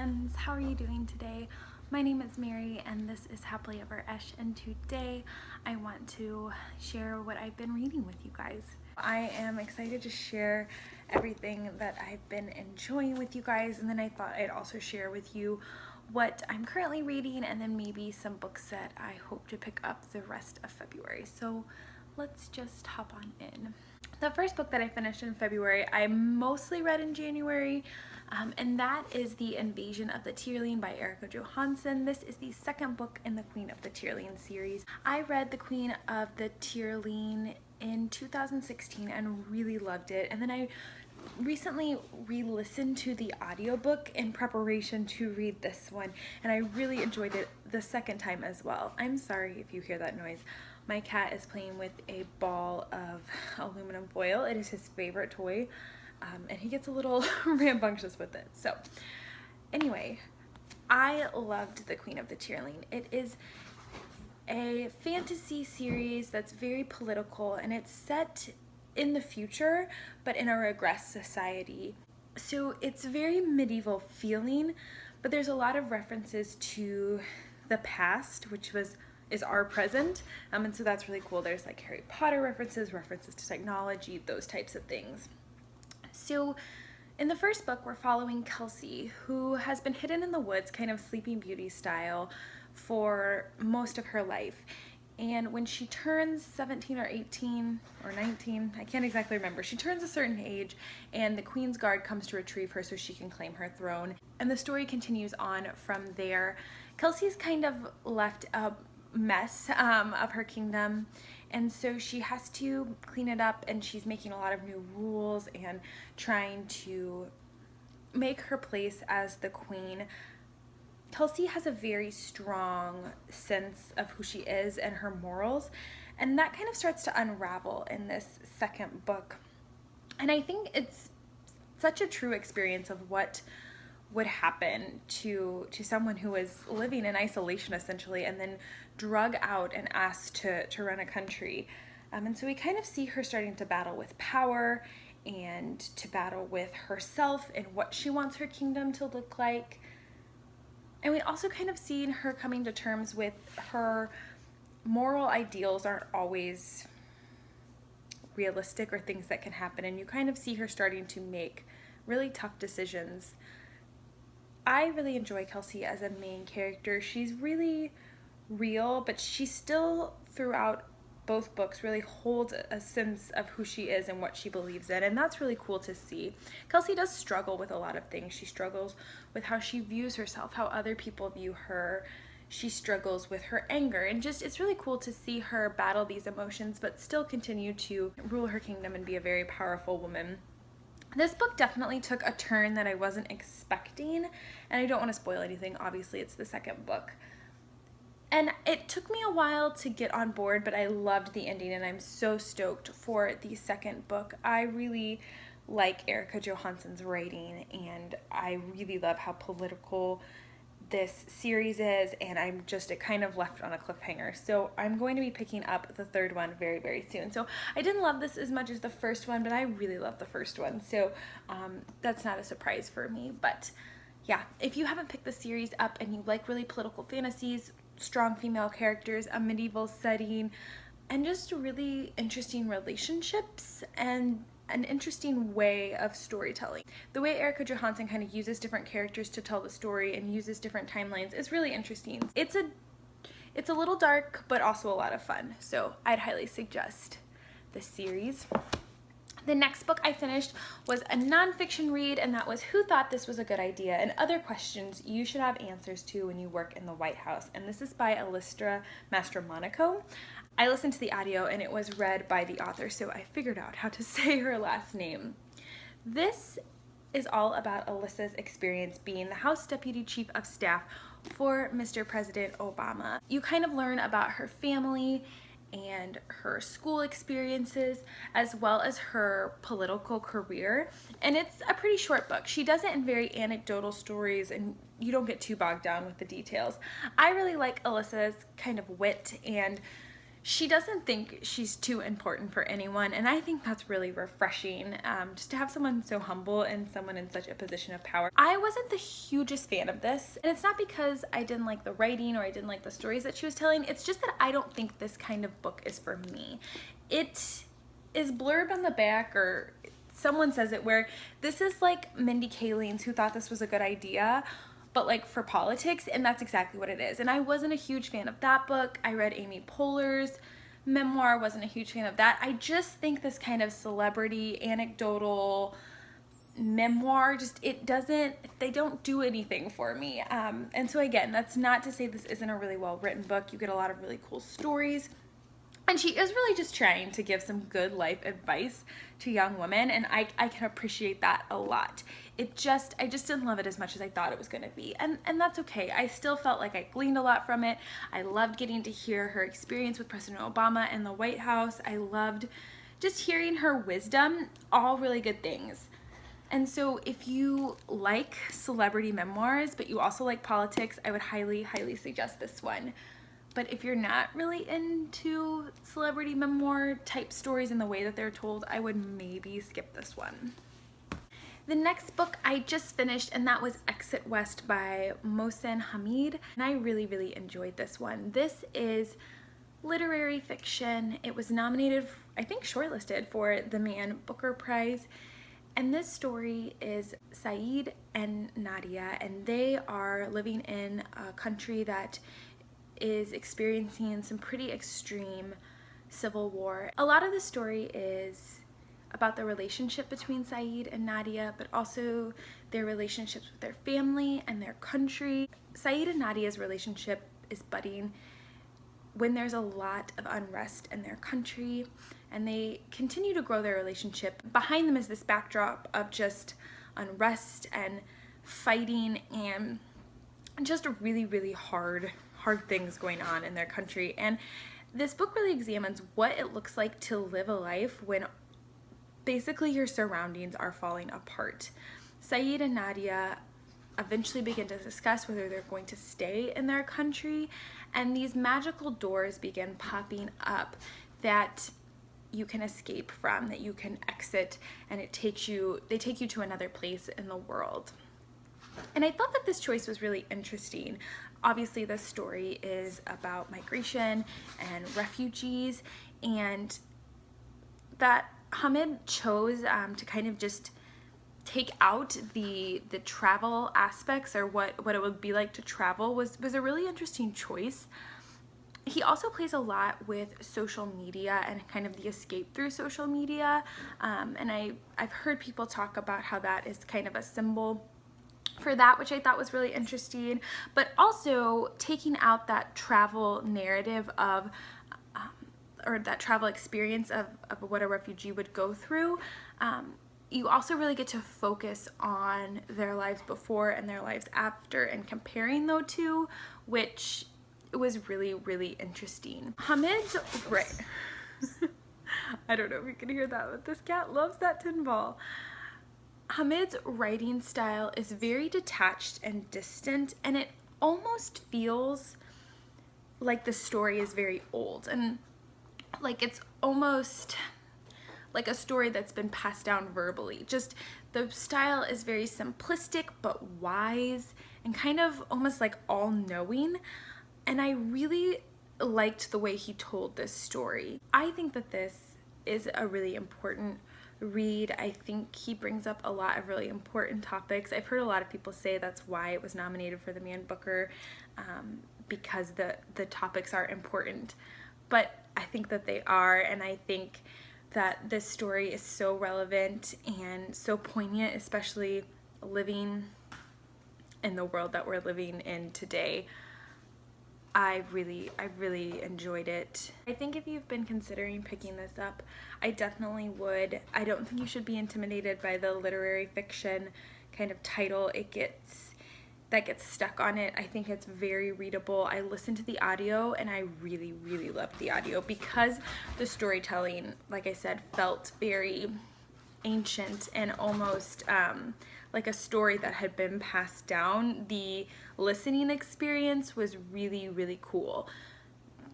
friends, how are you doing today? My name is Mary and this is Happily Ever Esch, and today I want to share what I've been reading with you guys. I am excited to share everything that I've been enjoying with you guys, and then I thought I'd also share with you what I'm currently reading and then maybe some books that I hope to pick up the rest of February. So let's just hop on in. The first book that I finished in February, I mostly read in January, and that is The Invasion of the Tearling by Erica Johansson. This is the second book in the Queen of the Tearling series. I read The Queen of the Tearling in 2016 and really loved it, and then I recently re-listened to the audiobook in preparation to read this one, and I really enjoyed it the second time as well. I'm sorry if you hear that noise. My cat is playing with a ball of aluminum foil. It is his favorite toy, and he gets a little rambunctious with it. So anyway, I loved The Queen of the Tearling. It is a fantasy series that's very political, and it's set in the future, but in a regressed society. So it's very medieval feeling, but there's a lot of references to the past, which is our present, and so that's really cool. There's like Harry Potter references to technology, those types of things. So in the first book, we're following Kelsey, who has been hidden in the woods, kind of Sleeping Beauty style, for most of her life. And when she turns 17 or 18 or 19, I can't exactly remember, she turns a certain age and the Queen's Guard comes to retrieve her so she can claim her throne. And the story continues on from there. Kelsey's kind of left a mess of her kingdom, and so she has to clean it up, and she's making a lot of new rules and trying to make her place as the queen. Kelsey has a very strong sense of who she is and her morals, and that kind of starts to unravel in this second book. And I think it's such a true experience of what would happen to someone who is living in isolation essentially, and then drug out and asked to run a country. And so we kind of see her starting to battle with power and to battle with herself and what she wants her kingdom to look like. And we also kind of see her coming to terms with her moral ideals aren't always realistic or things that can happen, and you kind of see her starting to make really tough decisions. I really enjoy Kelsey as a main character. She's really real, but she still, throughout both books, really holds a sense of who she is and what she believes in, and that's really cool to see. Kelsey does struggle with a lot of things. She struggles with how she views herself, how other people view her. She struggles with her anger, and just it's really cool to see her battle these emotions but still continue to rule her kingdom and be a very powerful woman. This book definitely took a turn that I wasn't expecting, and I don't want to spoil anything. Obviously, it's the second book. And it took me a while to get on board, but I loved the ending, and I'm so stoked for the second book. I really like Erica Johansson's writing, and I really love how political this series is, and it kind of left on a cliffhanger. So I'm going to be picking up the third one very, very soon. So I didn't love this as much as the first one, but I really love the first one. So that's not a surprise for me. But yeah, if you haven't picked the series up and you like really political fantasies, strong female characters, a medieval setting, and just really interesting relationships and an interesting way of storytelling. The way Erica Johansson kind of uses different characters to tell the story and uses different timelines is really interesting. It's a little dark, but also a lot of fun. So I'd highly suggest this series. The next book I finished was a nonfiction read, and that was Who Thought This Was a Good Idea? And Other Questions You Should Have Answers to When You Work in the White House. And this is by Alistra Mastromonaco. I listened to the audio and it was read by the author, so I figured out how to say her last name. This is all about Alyssa's experience being the House Deputy Chief of Staff for Mr. President Obama. You kind of learn about her family and her school experiences as well as her political career, and it's a pretty short book. She does it in very anecdotal stories and you don't get too bogged down with the details. I really like Alyssa's kind of wit, and she doesn't think she's too important for anyone, and I think that's really refreshing, just to have someone so humble and someone in such a position of power. I wasn't the hugest fan of this, and it's not because I didn't like the writing or I didn't like the stories that she was telling. It's just that I don't think this kind of book is for me. It is blurb on the back, or someone says it, where this is like Mindy Kaling's Who Thought This Was a Good Idea, but like for politics, and that's exactly what it is. And I wasn't a huge fan of that book. I read Amy Poehler's memoir, wasn't a huge fan of that. I just think this kind of celebrity anecdotal memoir, just they don't do anything for me. And so again, that's not to say this isn't a really well written book. You get a lot of really cool stories. And she is really just trying to give some good life advice to young women, and I can appreciate that a lot. I just didn't love it as much as I thought it was going to be, and that's okay. I still felt like I gleaned a lot from it. I loved getting to hear her experience with President Obama and the White House. I loved just hearing her wisdom, all really good things. And so if you like celebrity memoirs, but you also like politics, I would highly, highly suggest this one. But if you're not really into celebrity memoir type stories in the way that they're told, I would maybe skip this one. The next book I just finished, and that was Exit West by Mohsen Hamid, and I really, really enjoyed this one. This is literary fiction. It was nominated, I think shortlisted, for the Man Booker Prize. And this story is Saeed and Nadia, and they are living in a country that is experiencing some pretty extreme civil war. A lot of the story is about the relationship between Saeed and Nadia, but also their relationships with their family and their country. Saeed and Nadia's relationship is budding when there's a lot of unrest in their country, and they continue to grow their relationship. Behind them is this backdrop of just unrest and fighting and just really, really hard things going on in their country. And this book really examines what it looks like to live a life when basically your surroundings are falling apart. Saeed and Nadia eventually begin to discuss whether they're going to stay in their country, and these magical doors begin popping up that you can escape from, that you can exit, and they take you to another place in the world. And I thought that this choice was really interesting. Obviously, this story is about migration and refugees, and that Hamid chose to kind of just take out the travel aspects, or what it would be like to travel, was a really interesting choice. He also plays a lot with social media and kind of the escape through social media, and I've heard people talk about how that is kind of a symbol for that, which I thought was really interesting. But also taking out that travel narrative of or that travel experience of what a refugee would go through, you also really get to focus on their lives before and their lives after, and comparing those two, which was really, really interesting. Hamid's right. I don't know if you can hear that, but this cat loves that tin ball. Hamid's writing style is very detached and distant, and it almost feels like the story is very old, and like it's almost like a story that's been passed down verbally. Just the style is very simplistic but wise, and kind of almost like all-knowing, and I really liked the way he told this story. I think that this is a really important read. I think he brings up a lot of really important topics. I've heard a lot of people say that's why it was nominated for the Man Booker, because the topics are important, but I think that they are, and I think that this story is so relevant and so poignant, especially living in the world that we're living in today. I really enjoyed it. I think if you've been considering picking this up, I definitely would. I don't think you should be intimidated by the literary fiction kind of title that gets stuck on it. I think it's very readable. I listened to the audio, and I really, really loved the audio because the storytelling, like I said, felt very ancient and almost like a story that had been passed down. The listening experience was really, really cool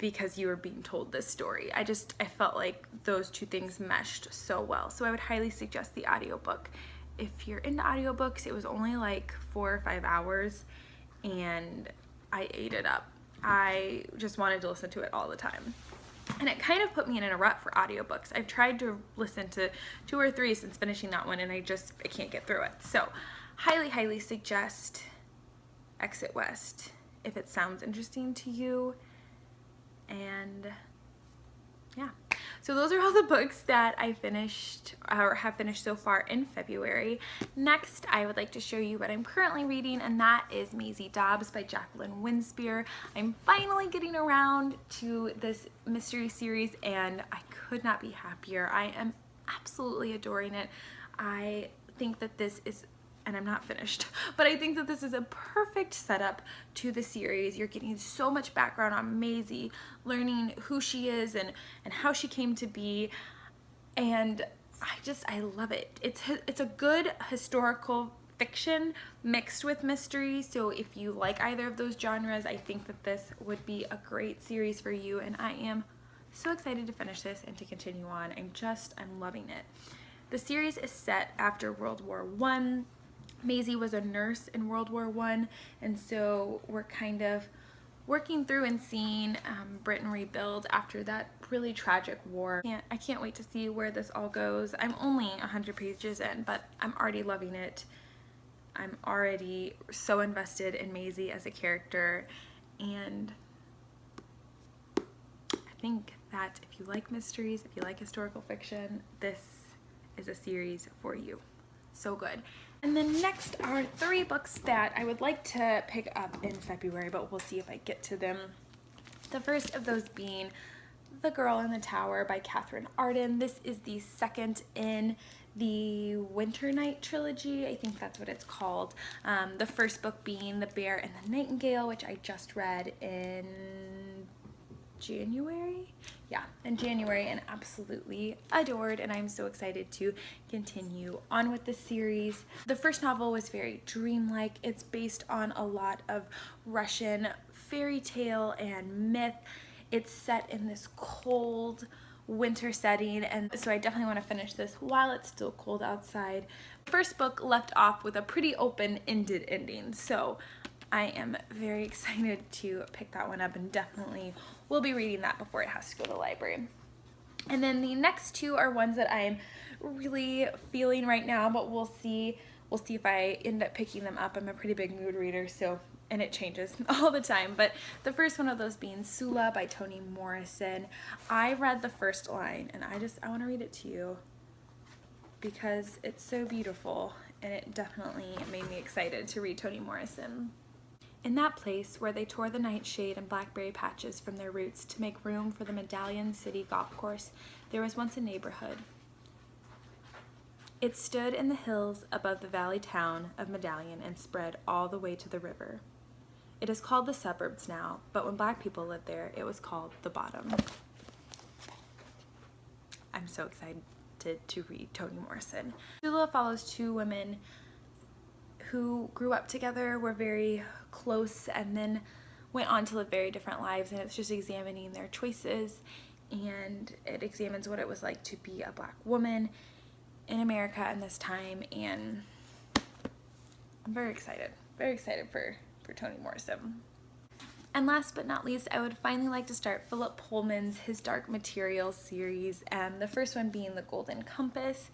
because you were being told this story. I felt like those two things meshed so well. So I would highly suggest the audiobook. If you're into audiobooks, it was only like 4 or 5 hours and I ate it up. I just wanted to listen to it all the time. And it kind of put me in a rut for audiobooks. I've tried to listen to 2 or 3 since finishing that one, and I can't get through it. So highly suggest Exit West if it sounds interesting to you. And yeah, so those are all the books that I finished or have finished so far in February. Next, I would like to show you what I'm currently reading, and that is Maisie Dobbs by Jacqueline Winspear. I'm finally getting around to this mystery series, and I could not be happier. I am absolutely adoring it. I think that this is, and I'm not finished, but I think that this is a perfect setup to the series. You're getting so much background on Maisie, learning who she is and how she came to be, and I love it. It's a good historical fiction mixed with mystery, so if you like either of those genres, I think that this would be a great series for you, and I am so excited to finish this and to continue on. I'm loving it. The series is set after World War I. Maisie was a nurse in World War I, and so we're kind of working through and seeing Britain rebuild after that really tragic war. I can't wait to see where this all goes. I'm only 100 pages in, but I'm already loving it. I'm already so invested in Maisie as a character, and I think that if you like mysteries, if you like historical fiction, this is a series for you. So good. And then next are 3 books that I would like to pick up in February, but we'll see if I get to them. The first of those being The Girl in the Tower by Catherine Arden. This is the second in the Winter Night trilogy. I think that's what it's called. The first book being The Bear and the Nightingale, which I just read in January? Yeah, in January, and absolutely adored, and I'm so excited to continue on with the series. The first novel was very dreamlike. It's based on a lot of Russian fairy tale and myth. It's set in this cold winter setting, and so I definitely want to finish this while it's still cold outside. The first book left off with a pretty open-ended ending, so I am very excited to pick that one up, and definitely will be reading that before it has to go to the library. And then the next 2 are ones that I'm really feeling right now, but we'll see if I end up picking them up. I'm a pretty big mood reader, so, and it changes all the time. But the first one of those being Sulla by Toni Morrison. I read the first line, and I want to read it to you because it's so beautiful, and it definitely made me excited to read Toni Morrison. In that place where they tore the nightshade and blackberry patches from their roots to make room for the Medallion City golf course, there was once a neighborhood. It stood in the hills above the valley town of Medallion and spread all the way to the river. It is called the suburbs now, but when black people lived there, it was called the bottom. I'm so excited to read Toni Morrison. Sulla follows 2 women who grew up together, were very close, and then went on to live very different lives, and it's just examining their choices, and it examines what it was like to be a black woman in America in this time, and I'm very excited for Toni Morrison. And last but not least, I would finally like to start Philip Pullman's His Dark Materials series, the first one being The Golden Compass.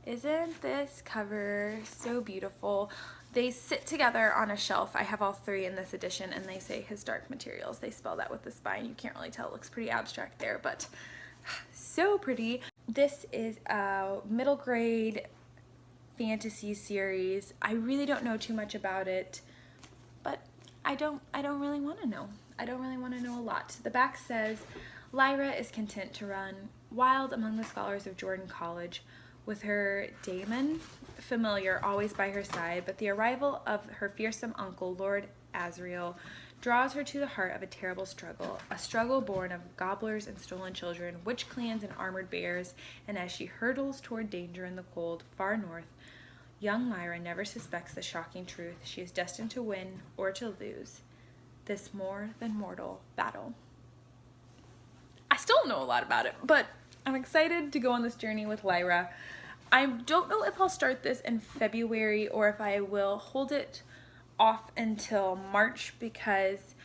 Isn't this cover so beautiful? They sit together on a shelf. I have all 3 in this edition, and they say His Dark Materials. They spell that with the spine. You can't really tell. It looks pretty abstract there, but so pretty. This is a middle grade fantasy series. I really don't know too much about it, but I don't really want to know. I don't really want to know a lot. The back says, Lyra is content to run wild among the scholars of Jordan College, with her daemon familiar always by her side, but the arrival of her fearsome uncle, Lord Asriel, draws her to the heart of a terrible struggle, a struggle born of gobblers and stolen children, witch clans and armored bears, and as she hurtles toward danger in the cold, far north, young Lyra never suspects the shocking truth. She is destined to win or to lose this more than mortal battle. still don't know a lot about it, but I'm excited to go on this journey with Lyra. I don't know if I'll start this in February or if I will hold it off until March, because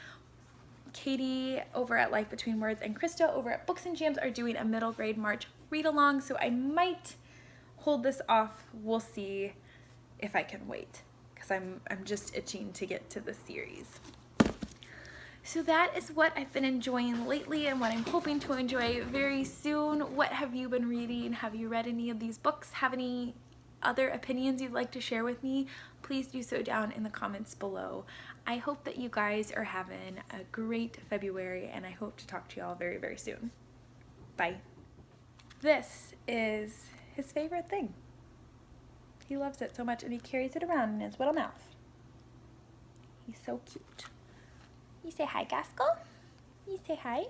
Katie over at Life Between Words and Krista over at Books and Jams are doing a middle grade March read along, so I might hold this off. We'll see if I can wait, because I'm just itching to get to the series. So that is what I've been enjoying lately and what I'm hoping to enjoy very soon. What have you been reading? Have you read any of these books? Have any other opinions you'd like to share with me? Please do so down in the comments below. I hope that you guys are having a great February, and I hope to talk to you all very, very soon. Bye. This is his favorite thing. He loves it so much, and he carries it around in his little mouth. He's so cute. You say hi, Gaskell? You say hi?